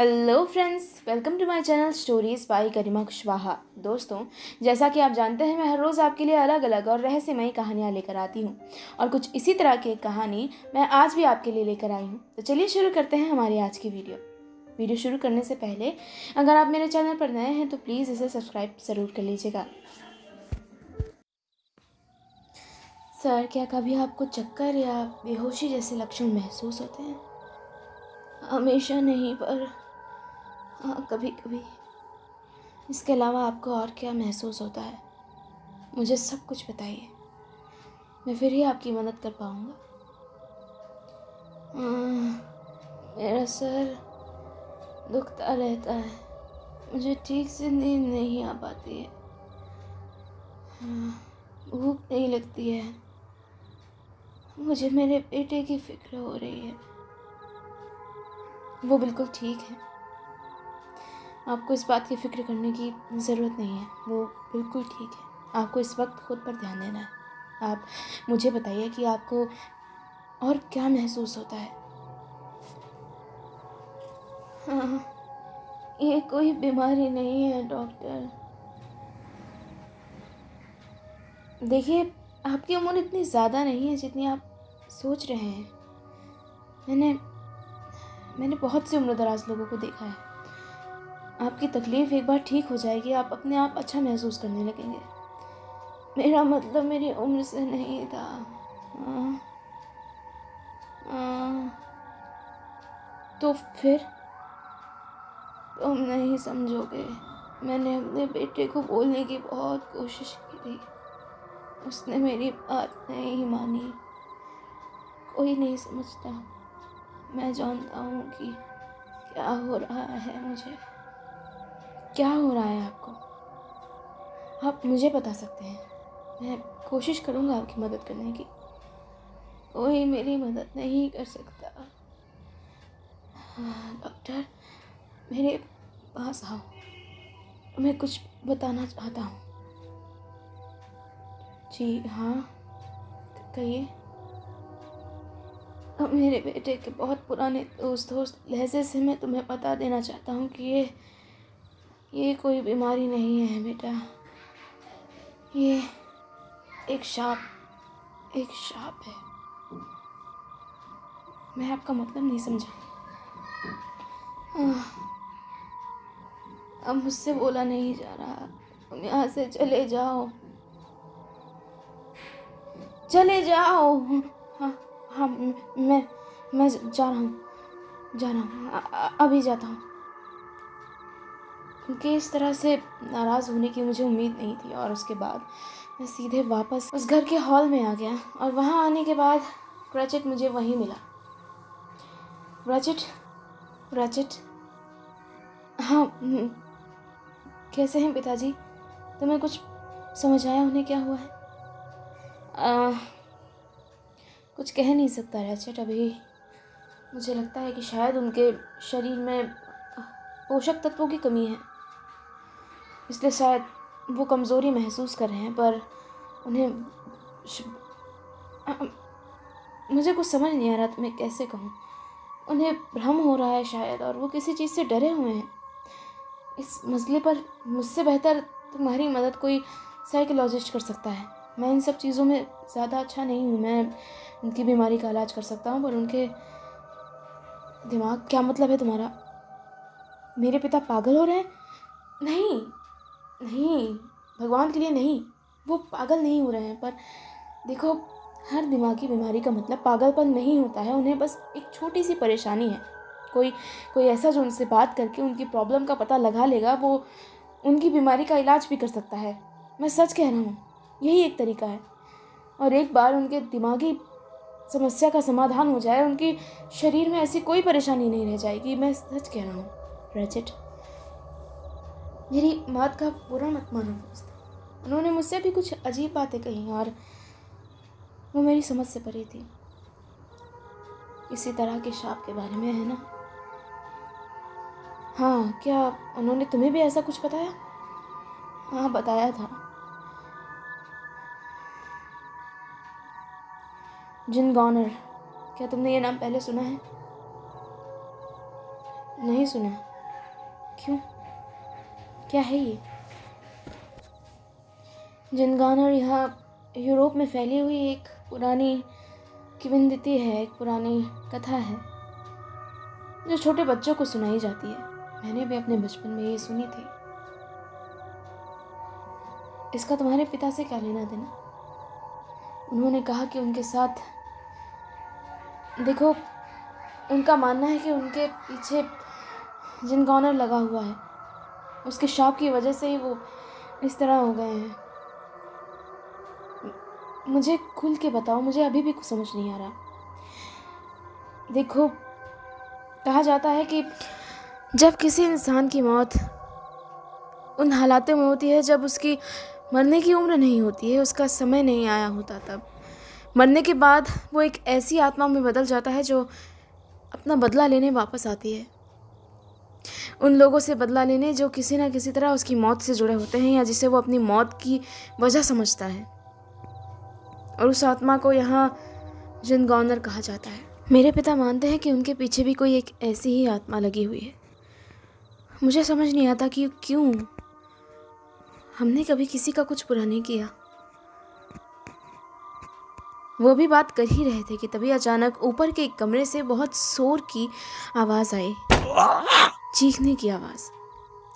Hello friends, welcome to my channel stories by Garima Kushwaha. दोस्तों, जैसा कि आप जानते हैं, मैं हर रोज़ आपके लिए अलग अलग और रहस्यमयी कहानियाँ लेकर आती हूँ और कुछ इसी तरह की एक कहानी मैं आज भी आपके लिए लेकर आई हूँ। तो चलिए शुरू करते हैं हमारी आज की वीडियो शुरू करने से पहले अगर आप मेरे चैनल पर नए हैं तो प्लीज़ इसे सब्सक्राइब ज़रूर कर लीजिएगा। सर, क्या कभी आपको चक्कर या बेहोशी जैसे लक्षण महसूस होते हैं? हमेशा नहीं, पर हाँ, कभी कभी। इसके अलावा आपको और क्या महसूस होता है? मुझे सब कुछ बताइए, मैं फिर ही आपकी मदद कर पाऊँगा। मेरा सर दुखता रहता है, मुझे ठीक से नींद नहीं आ पाती है, भूख नहीं लगती है, मुझे मेरे बेटे की फिक्र हो रही है। वो बिल्कुल ठीक है, आपको इस बात की फ़िक्र करने की ज़रूरत नहीं है। वो बिल्कुल ठीक है, आपको इस वक्त खुद पर ध्यान देना है। आप मुझे बताइए कि आपको और क्या महसूस होता है? हाँ, ये कोई बीमारी नहीं है डॉक्टर। देखिए, आपकी उम्र इतनी ज़्यादा नहीं है जितनी आप सोच रहे हैं। मैंने बहुत से उम्रदराज लोगों को देखा है। आपकी तकलीफ़ एक बार ठीक हो जाएगी, आप अपने आप अच्छा महसूस करने लगेंगे। मेरा मतलब मेरी उम्र से नहीं था। हाँ, हाँ, तो फिर तुम नहीं समझोगे। मैंने अपने बेटे को बोलने की बहुत कोशिश की थी, उसने मेरी बात नहीं मानी। कोई नहीं समझता। मैं जानता हूँ कि क्या हो रहा है मुझे। क्या हो रहा है आपको? आप मुझे बता सकते हैं, मैं कोशिश करूँगा आपकी मदद करने की। कोई मेरी मदद नहीं कर सकता। हाँ, डॉक्टर, मेरे पास आओ, मैं कुछ बताना चाहता हूँ। जी हाँ, कहिए। मेरे बेटे के बहुत पुराने दोस्त लहजे से मैं तुम्हें बता देना चाहता हूँ कि ये कोई बीमारी नहीं है बेटा। ये एक शाप है। मैं आपका मतलब नहीं समझा। अब मुझसे बोला नहीं जा रहा, तुम यहाँ से चले जाओ, चले जाओ। हाँ हाँ, मैं जा रहा हूँ, अभी जाता हूँ। उनके इस तरह से नाराज़ होने की मुझे उम्मीद नहीं थी और उसके बाद मैं सीधे वापस उस घर के हॉल में आ गया और वहाँ आने के बाद क्रचेट मुझे वहीं मिला। क्रचेट, हाँ, कैसे हैं पिताजी? तुम्हें कुछ समझ आया उन्हें क्या हुआ है? कुछ कह नहीं सकता रैचेट। अभी मुझे लगता है कि शायद उनके शरीर में पोषक तत्वों की कमी है, इसलिए शायद वो कमज़ोरी महसूस कर रहे हैं। पर उन्हें मुझे कुछ समझ नहीं आ रहा, तो मैं कैसे कहूँ। उन्हें भ्रम हो रहा है शायद, और वो किसी चीज़ से डरे हुए हैं। इस मसले पर मुझसे बेहतर तुम्हारी मदद कोई साइकोलॉजिस्ट कर सकता है। मैं इन सब चीज़ों में ज़्यादा अच्छा नहीं हूँ। मैं उनकी बीमारी का इलाज कर सकता हूँ, पर उनके दिमाग, क्या मतलब है तुम्हारा? मेरे पिता पागल हो रहे हैं? नहीं नहीं, भगवान के लिए नहीं, वो पागल नहीं हो रहे हैं। पर देखो, हर दिमागी बीमारी का मतलब पागलपन नहीं होता है। उन्हें बस एक छोटी सी परेशानी है। कोई ऐसा जो उनसे बात करके उनकी प्रॉब्लम का पता लगा लेगा, वो उनकी बीमारी का इलाज भी कर सकता है। मैं सच कह रहा हूँ, यही एक तरीका है। और एक बार उनके दिमागी समस्या का समाधान हो जाए, उनकी शरीर में ऐसी कोई परेशानी नहीं रह जाएगी। मैं सच कह रहा हूँ रैचेट, मेरी बात का बुरा मत मानो दोस्त। उन्होंने मुझसे भी कुछ अजीब बातें कही और वो मेरी समझ से परे थी। इसी तरह के शाप के बारे में, है ना? हाँ, क्या उन्होंने तुम्हें भी ऐसा कुछ बताया? हाँ, बताया था। जिन गॉनर, क्या तुमने ये नाम पहले सुना है? नहीं सुना। क्यों? क्या है ये? जिनगानर यहाँ यूरोप में फैली हुई एक पुरानी किंवदंती है, एक पुरानी कथा है जो छोटे बच्चों को सुनाई जाती है। मैंने भी अपने बचपन में ये सुनी थी। इसका तुम्हारे पिता से क्या लेना देना? उन्होंने कहा कि उनके साथ, देखो, उनका मानना है कि उनके पीछे जिनगानर लगा हुआ है। उसके शाप की वजह से ही वो इस तरह हो गए हैं। मुझे खुल के बताओ, मुझे अभी भी कुछ समझ नहीं आ रहा। देखो, कहा जाता है कि जब किसी इंसान की मौत उन हालातों में होती है जब उसकी मरने की उम्र नहीं होती है, उसका समय नहीं आया होता, तब मरने के बाद वो एक ऐसी आत्मा में बदल जाता है जो अपना बदला लेने वापस आती है। उन लोगों से बदला लेने जो किसी न किसी तरह उसकी मौत से जुड़े होते हैं या जिसे वो अपनी मौत की वजह समझता है, और उस आत्मा को यहाँ जिनगानर कहा जाता है। मेरे पिता मानते हैं कि उनके पीछे भी कोई एक ऐसी ही आत्मा लगी हुई है। मुझे समझ नहीं आता कि क्यों। हमने कभी किसी का कुछ बुरा नहीं किया। वो भी बात कर ही रहे थे कि तभी अचानक ऊपर के एक कमरे से बहुत शोर की आवाज़ आई, चीखने की आवाज़।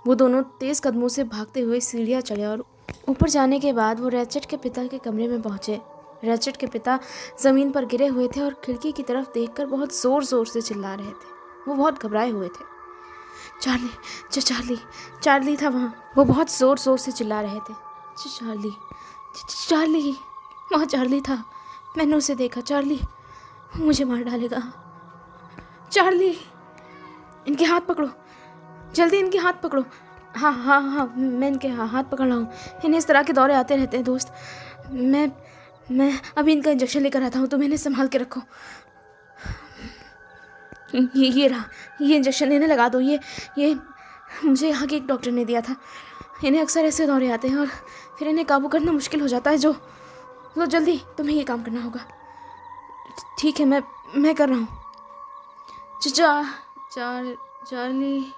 वो दोनों तेज़ कदमों से भागते हुए सीढ़ियाँ चढ़े और ऊपर जाने के बाद वो रैचेट के पिता के कमरे में पहुँचे। रैचेट के पिता ज़मीन पर गिरे हुए थे और खिड़की की तरफ देखकर बहुत ज़ोर ज़ोर से चिल्ला रहे थे। वो बहुत घबराए हुए थे। चार्ली, चार्ली, चार्ली था वहाँ। वो बहुत ज़ोर ज़ोर से चिल्ला रहे थे, चार्ली, चार्ली, वहाँ चार्ली था। मैंने उसे देखा। चार्ली मुझे मार डालेगा। चार्ली, इनके हाथ पकड़ो, जल्दी इनके हाथ पकड़ो। हाँ हाँ हाँ, मैं इनके हाथ पकड़ रहा हूँ। इन्हें इस तरह के दौरे आते रहते हैं दोस्त। मैं अभी इनका इंजेक्शन लेकर आता हूँ, तुम इन्हें संभाल के रखो। ये रहा, ये इंजेक्शन इन्हें लगा दो। ये मुझे यहाँ के एक डॉक्टर ने दिया था। इन्हें अक्सर ऐसे दौरे आते हैं और फिर इन्हें काबू करना मुश्किल हो जाता है। जो जल्दी तुम्हें ये काम करना होगा। ठीक है, मैं कर रहा हूँ। चार्ली।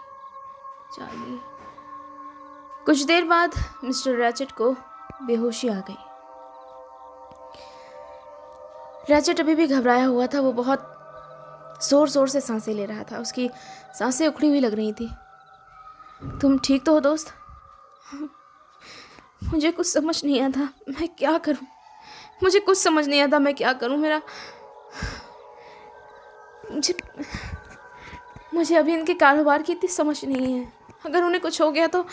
कुछ देर बाद मिस्टर रैचेट को बेहोशी आ गई। रैचेट अभी भी घबराया हुआ था। वो बहुत ज़ोर ज़ोर से सांसें ले रहा था। उसकी सांसें उखड़ी हुई लग रही थी। तुम ठीक तो हो दोस्त? मुझे कुछ समझ नहीं आता मैं क्या करूं। मुझे कुछ समझ नहीं आता मैं क्या करूं। मुझे अभी इनके कारोबार की इतनी समझ नहीं है। अगर उन्हें कुछ हो गया तो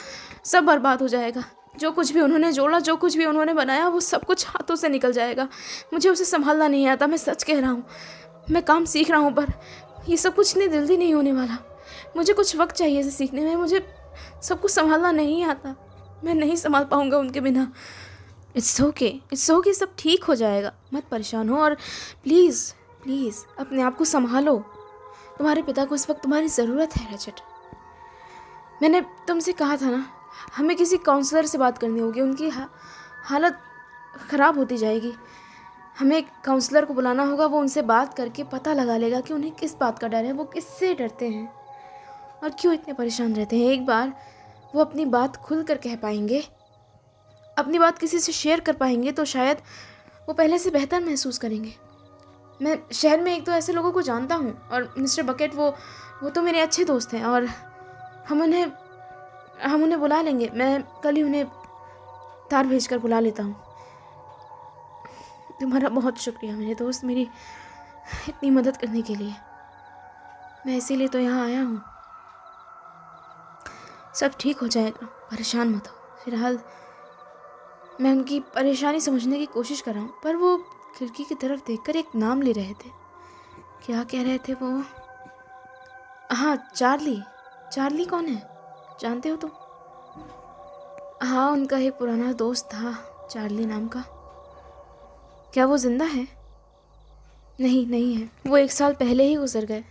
सब बर्बाद हो जाएगा। जो कुछ भी उन्होंने जोड़ा, जो कुछ भी उन्होंने बनाया, वो सब कुछ हाथों से निकल जाएगा। मुझे उसे संभालना नहीं आता। मैं सच कह रहा हूँ। मैं काम सीख रहा हूँ, पर ये सब कुछ इतनी जल्दी नहीं होने वाला। मुझे कुछ वक्त चाहिए इसे सीखने में। मुझे सब कुछ संभालना नहीं आता। मैं नहीं संभाल पाऊँगा उनके बिना। इट्स ओके, सब ठीक हो जाएगा। मत परेशान हो और प्लीज़ अपने आप को संभालो। तुम्हारे पिता को इस वक्त तुम्हारी ज़रूरत है रैचेट। मैंने तुमसे कहा था ना, हमें किसी काउंसलर से बात करनी होगी। उनकी हालत ख़राब होती जाएगी। हमें एक काउंसलर को बुलाना होगा। वो उनसे बात करके पता लगा लेगा कि उन्हें किस बात का डर है, वो किससे डरते हैं और क्यों इतने परेशान रहते हैं। एक बार वो अपनी बात खुल कर कह पाएंगे, अपनी बात किसी से शेयर कर पाएंगे, तो शायद वो पहले से बेहतर महसूस करेंगे। मैं शहर में एक दो ऐसे लोगों को जानता हूँ, और मिस्टर बकेट वो तो मेरे अच्छे दोस्त हैं, और हम उन्हें बुला लेंगे। मैं कल ही उन्हें तार भेजकर बुला लेता हूँ। तुम्हारा बहुत शुक्रिया मेरे दोस्त, मेरी इतनी मदद करने के लिए। मैं इसीलिए तो यहाँ आया हूँ। सब ठीक हो जाएगा, परेशान मत हो। फिलहाल मैं उनकी परेशानी समझने की कोशिश कर रहा हूँ। पर वो खिड़की की तरफ देखकर एक नाम ले रहे थे। क्या कह रहे थे वो? हाँ, चार्ली कौन है, जानते हो तुम? हाँ, उनका एक पुराना दोस्त था चार्ली नाम का। क्या वो जिंदा है? नहीं है। वो 1 साल पहले ही गुजर गए।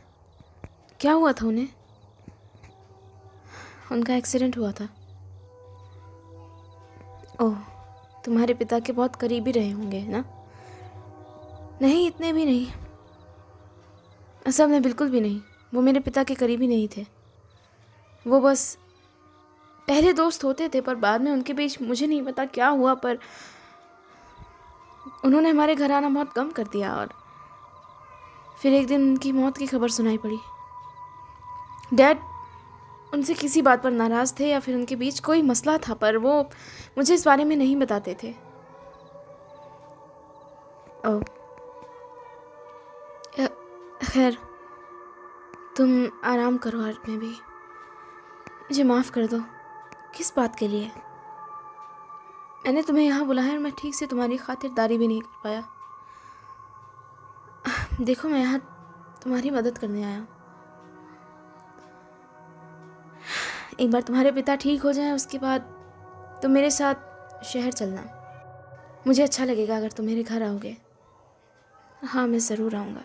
क्या हुआ था उन्हें? उनका एक्सीडेंट हुआ था। ओह, तुम्हारे पिता के बहुत करीबी रहे होंगे ना? नहीं, इतने भी नहीं। असल में बिल्कुल भी नहीं। वो मेरे पिता के करीबी नहीं थे। वो बस पहले दोस्त होते थे पर बाद में उनके बीच मुझे नहीं पता क्या हुआ, पर उन्होंने हमारे घर आना बहुत कम कर दिया। और फिर एक दिन उनकी मौत की खबर सुनाई पड़ी। डैड उनसे किसी बात पर नाराज़ थे या फिर उनके बीच कोई मसला था, पर वो मुझे इस बारे में नहीं बताते थे। खैर, तुम आराम करो और मैं भी। मुझे माफ़ कर दो। किस बात के लिए? मैंने तुम्हें यहाँ बुलाया और मैं ठीक से तुम्हारी खातिरदारी भी नहीं कर पाया। देखो, मैं यहाँ तुम्हारी मदद करने आया हूँ। एक बार तुम्हारे पिता ठीक हो जाएं, उसके बाद तुम मेरे साथ शहर चलना। मुझे अच्छा लगेगा अगर तुम मेरे घर आओगे। हाँ, मैं ज़रूर आऊँगा।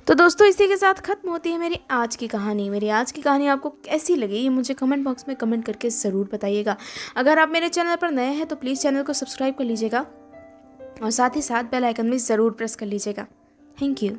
तो दोस्तों, इसी के साथ ख़त्म होती है मेरी आज की कहानी। मेरी आज की कहानी आपको कैसी लगी ये मुझे कमेंट बॉक्स में कमेंट करके ज़रूर बताइएगा। अगर आप मेरे चैनल पर नए हैं तो प्लीज़ चैनल को सब्सक्राइब कर लीजिएगा और साथ ही साथ बेल आइकन भी ज़रूर प्रेस कर लीजिएगा। Thank you.